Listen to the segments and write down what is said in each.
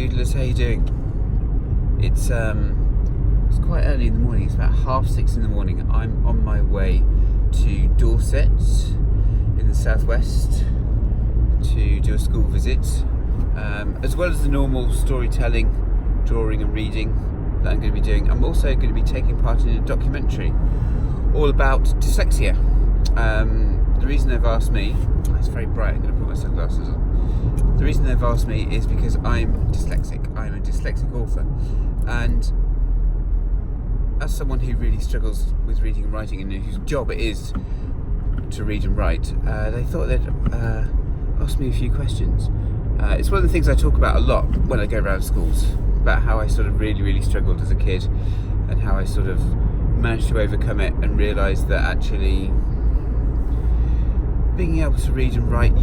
Doodlers, how you doing? It's quite early in the morning. It's about 6:30 in the morning. I'm on my way to Dorset in the southwest to do a school visit, as well as the normal storytelling, drawing and reading that I'm going to be doing. I'm also going to be taking part in a documentary all about dyslexia. The reason they've asked me, it's very bright, I'm going to put my sunglasses on. The reason they've asked me is because I'm dyslexic. I'm a dyslexic author, and as someone who really struggles with reading and writing and whose job it is to read and write, they thought they'd ask me a few questions. It's one of the things I talk about a lot when I go around schools, about how I sort of really struggled as a kid and how I sort of managed to overcome it and realise that actually being able to read and write,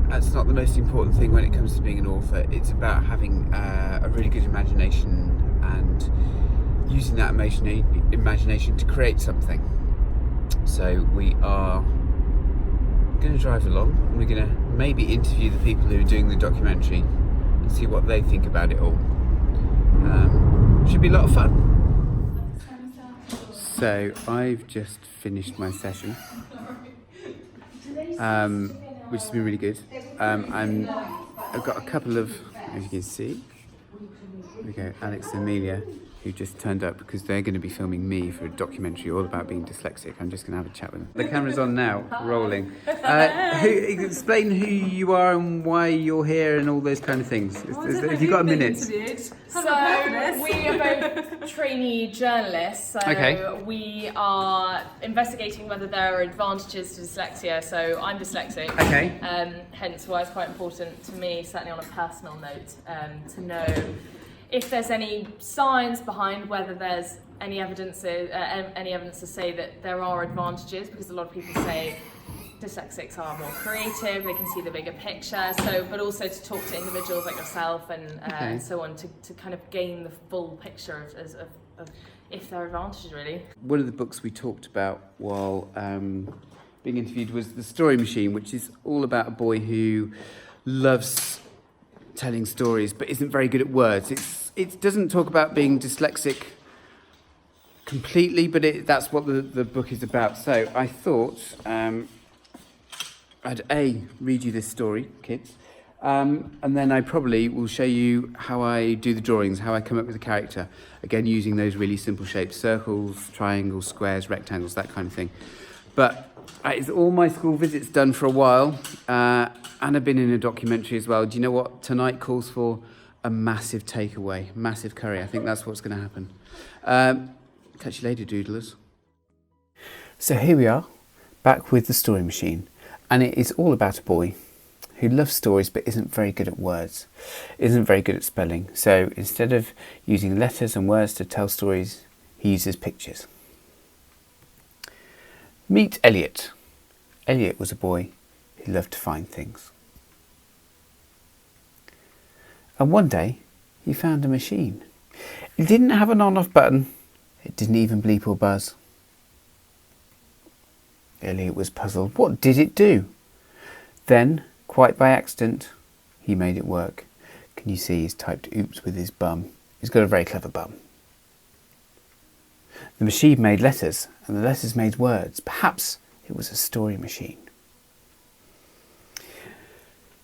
that's not the most important thing when it comes to being an author. It's about having a really good imagination and using that imagination to create something. So we are going to drive along and we're going to maybe interview the people who are doing the documentary and see what they think about it all. Should be a lot of fun. So I've just finished my session, which has been really good. I've got a couple of, as you can see, there we go, Alex and Amelia, who just turned up because they're going to be filming me for a documentary all about being dyslexic. I'm just going to have a chat with them. The camera's on now, rolling. Explain who you are and why you're here and all those kind of things. Have you got a minute? So we are both trainee journalists, so we are investigating whether there are advantages to dyslexia. So I'm dyslexic, hence why it's quite important to me, certainly on a personal note, to know if there's any science behind whether there's any evidence to say that there are advantages, because a lot of people say dyslexics are more creative, they can see the bigger picture, but also to talk to individuals like yourself and so on to kind of gain the full picture of if there are advantages, really. One of the books we talked about while being interviewed was The Story Machine, which is all about a boy who loves telling stories but isn't very good at words. It doesn't talk about being dyslexic completely, but that's what the book is about. So I thought I'd read you this story, kids, and then I probably will show you how I do the drawings, how I come up with a character, again using those really simple shapes, circles, triangles, squares, rectangles, that kind of thing. But it's all my school visits done for a while, and I've been in a documentary as well. Do you know what tonight calls for? A massive takeaway, massive curry. I think that's what's going to happen. Catch you later, doodlers. So here we are, back with The Story Machine, and it is all about a boy who loves stories but isn't very good at words, isn't very good at spelling. So instead of using letters and words to tell stories, he uses pictures. Meet Elliot. Elliot was a boy who loved to find things. And one day, he found a machine. It didn't have an on-off button. It didn't even bleep or buzz. Elliot was puzzled. What did it do? Then, quite by accident, he made it work. Can you see he's typed oops with his bum? He's got a very clever bum. The machine made letters, and the letters made words. Perhaps it was a story machine.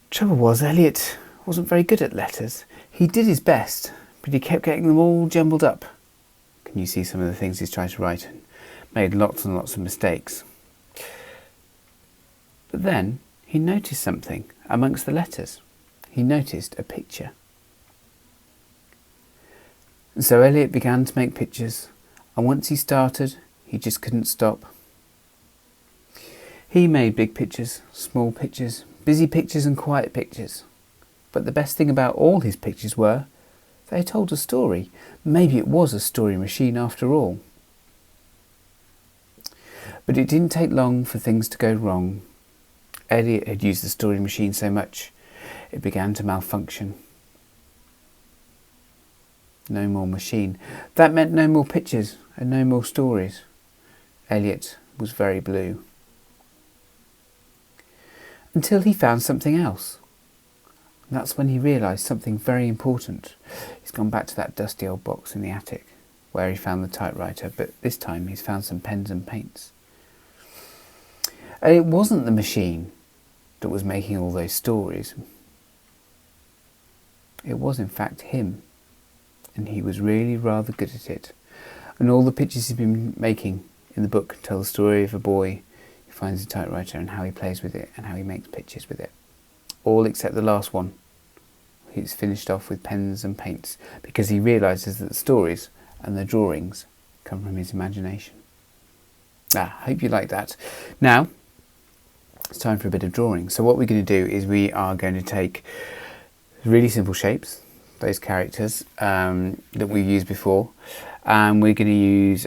Trouble was, Elliot wasn't very good at letters. He did his best, but he kept getting them all jumbled up. Can you see some of the things he's tried to write and made lots and lots of mistakes? But then he noticed something amongst the letters. He noticed a picture. And so Elliot began to make pictures, and once he started, he just couldn't stop. He made big pictures, small pictures, busy pictures and quiet pictures. But the best thing about all his pictures were they told a story. Maybe it was a story machine after all. But it didn't take long for things to go wrong. Elliot had used the story machine so much, it began to malfunction. No more machine. That meant no more pictures and no more stories. Elliot was very blue. Until he found something else. And that's when he realised something very important. He's gone back to that dusty old box in the attic where he found the typewriter, but this time he's found some pens and paints. And it wasn't the machine that was making all those stories. It was in fact him, and he was really rather good at it. And all the pictures he's been making in the book tell the story of a boy who finds a typewriter and how he plays with it and how he makes pictures with it. All except the last one. He's finished off with pens and paints because he realises that the stories and the drawings come from his imagination. Hope you like that. Now, it's time for a bit of drawing. So what we're going to do is we are going to take really simple shapes, those characters that we've used before, and we're going to use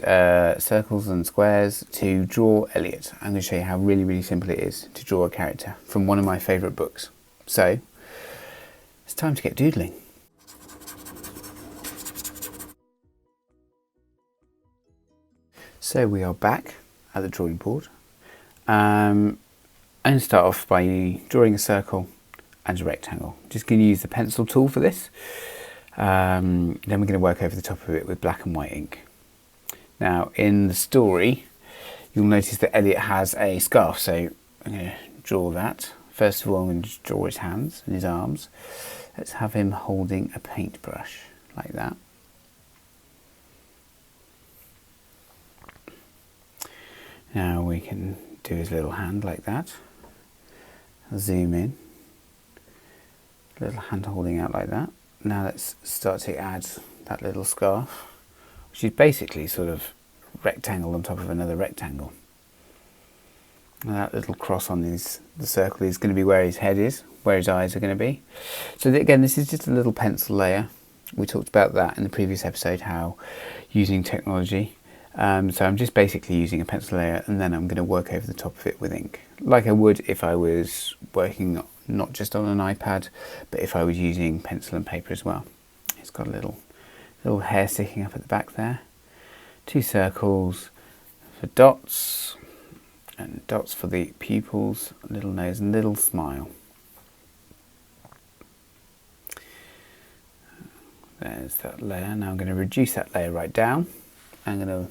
circles and squares to draw Elliot. I'm going to show you how really, really simple it is to draw a character from one of my favourite books. So, it's time to get doodling. So we are back at the drawing board. And start off by drawing a circle and a rectangle. Just going to use the pencil tool for this. Then we're going to work over the top of it with black and white ink. Now in the story you'll notice that Elliot has a scarf, so I'm going to draw that. First of all I'm going to draw his hands and his arms. Let's have him holding a paintbrush like that. Now we can do his little hand like that. I'll zoom in. Little hand holding out like that. Now let's start to add that little scarf, which is basically sort of rectangle on top of another rectangle. And that little cross on the circle is going to be where his head is, where his eyes are going to be. So again, this is just a little pencil layer. We talked about that in the previous episode, how using technology. So I'm just basically using a pencil layer, and then I'm going to work over the top of it with ink, like I would if I was working not just on an iPad, but if I was using pencil and paper as well. It's got a little hair sticking up at the back there. 2 circles for dots, and dots for the pupils, a little nose and little smile. There's that layer. Now I'm going to reduce that layer right down. I'm going to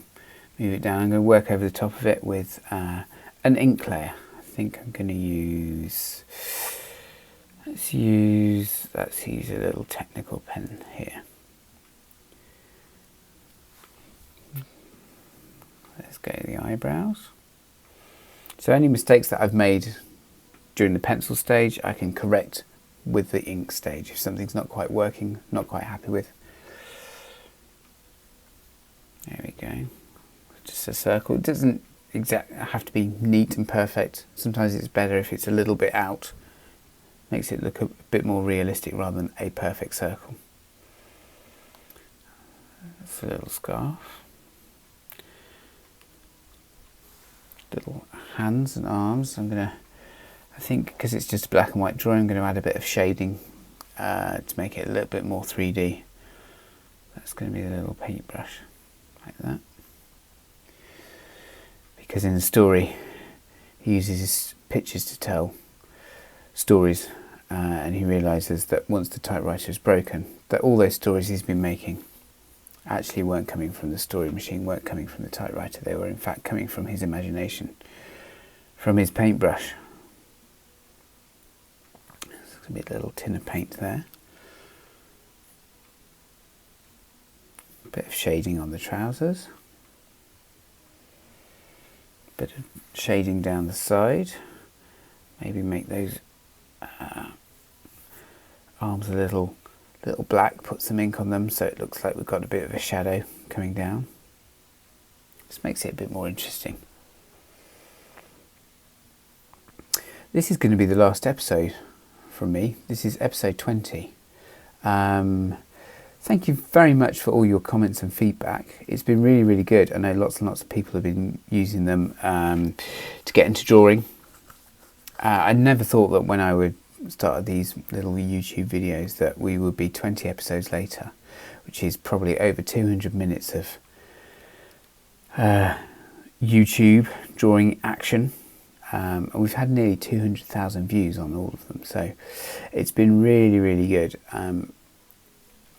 move it down. I'm going to work over the top of it with an ink layer. I think I'm going to use, let's use a little technical pen here. Let's go to the eyebrows. So any mistakes that I've made during the pencil stage, I can correct with the ink stage. If something's not quite working, not quite happy with. There we go. Just a circle. It doesn't exactly have to be neat and perfect. Sometimes it's better if it's a little bit out. Makes it look a bit more realistic rather than a perfect circle. That's a little scarf. Little hands and arms. I think because it's just a black and white drawing, I'm going to add a bit of shading to make it a little bit more 3D. That's going to be a little paintbrush like that. Because in the story he uses his pictures to tell stories, and he realises that once the typewriter is broken, that all those stories he's been making actually weren't coming from the story machine, weren't coming from the typewriter. They were in fact coming from his imagination, from his paintbrush. There's going to be a little tin of paint there. A bit of shading on the trousers. Bit of shading down the side. Maybe make those arms a little black, put some ink on them so it looks like we've got a bit of a shadow coming down. Just makes it a bit more interesting. This is going to be the last episode from me. This is episode 20. Thank you very much for all your comments and feedback. It's been really, really good. I know lots and lots of people have been using them to get into drawing. I never thought that when I would start these little YouTube videos that we would be 20 episodes later, which is probably over 200 minutes of YouTube drawing action. And we've had nearly 200,000 views on all of them, so it's been really, really good.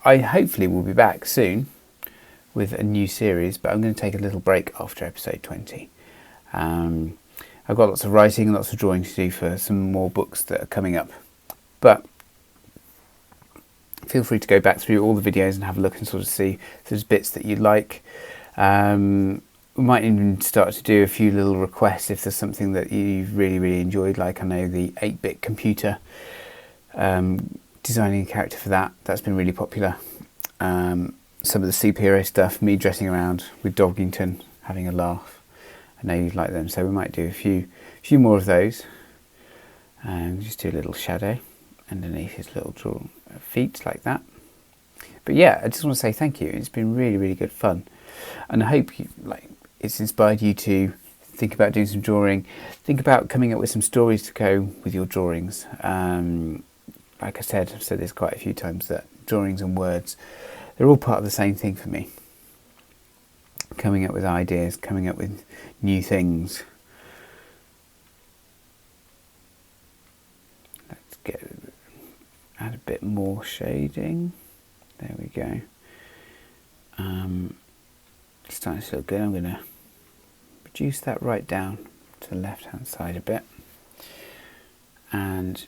I hopefully will be back soon with a new series, but I'm going to take a little break after episode 20. I've got lots of writing and lots of drawing to do for some more books that are coming up, but feel free to go back through all the videos and have a look and sort of see if there's bits that you like. We might even start to do a few little requests if there's something that you've really, really enjoyed, like I know the 8-bit computer, designing a character for that's been really popular. Some of the superhero stuff, me dressing around with Doggington, having a laugh. I know you'd like them, so we might do a few more of those. Just do a little shadow underneath his little feet like that. But yeah, I just want to say thank you. It's been really, really good fun, and I hope it's inspired you to think about doing some drawing. Think about coming up with some stories to go with your drawings. Like I said, I've said this quite a few times, that drawings and words, they're all part of the same thing for me. Coming up with ideas, coming up with new things. Let's add a bit more shading. There we go. It's starting to look good. I'm going to reduce that right down to the left hand side a bit, and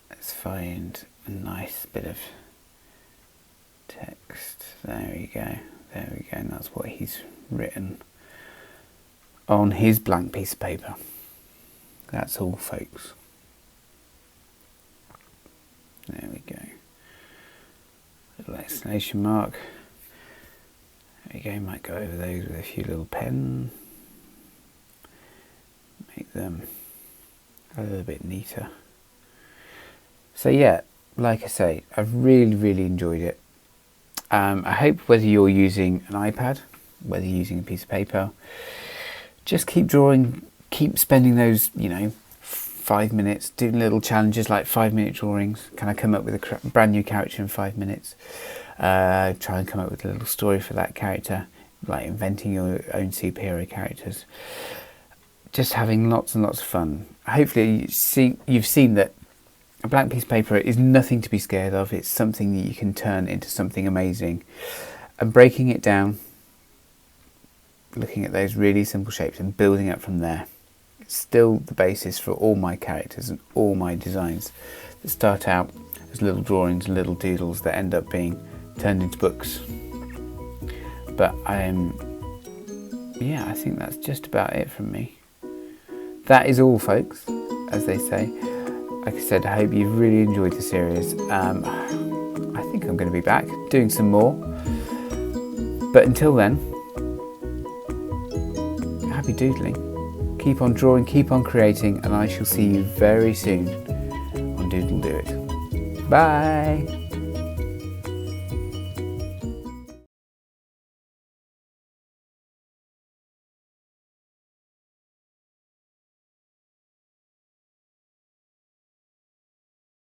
let's find a nice bit of text. There we go. There we go. And that's what he's written on his blank piece of paper. That's all, folks. There we go. Little exclamation mark. There we go. Might go over those with a few little pens. Make them a little bit neater. So yeah, like I say, I've really, really enjoyed it. I hope whether you're using an iPad, whether you're using a piece of paper, just keep drawing, keep spending those, 5 minutes, doing little challenges like 5-minute drawings. Can I come up with a brand new character in 5 minutes? Try and come up with a little story for that character, like inventing your own superhero characters. Just having lots and lots of fun. Hopefully you've seen that a blank piece of paper is nothing to be scared of. It's something that you can turn into something amazing. And breaking it down, looking at those really simple shapes and building up from there. It's still the basis for all my characters and all my designs that start out as little drawings and little doodles that end up being turned into books. But I think that's just about it from me. That is all, folks, as they say. Like I said, I hope you've really enjoyed the series. I think I'm going to be back doing some more. But until then, happy doodling. Keep on drawing, keep on creating, and I shall see you very soon on Doodle Do It. Bye!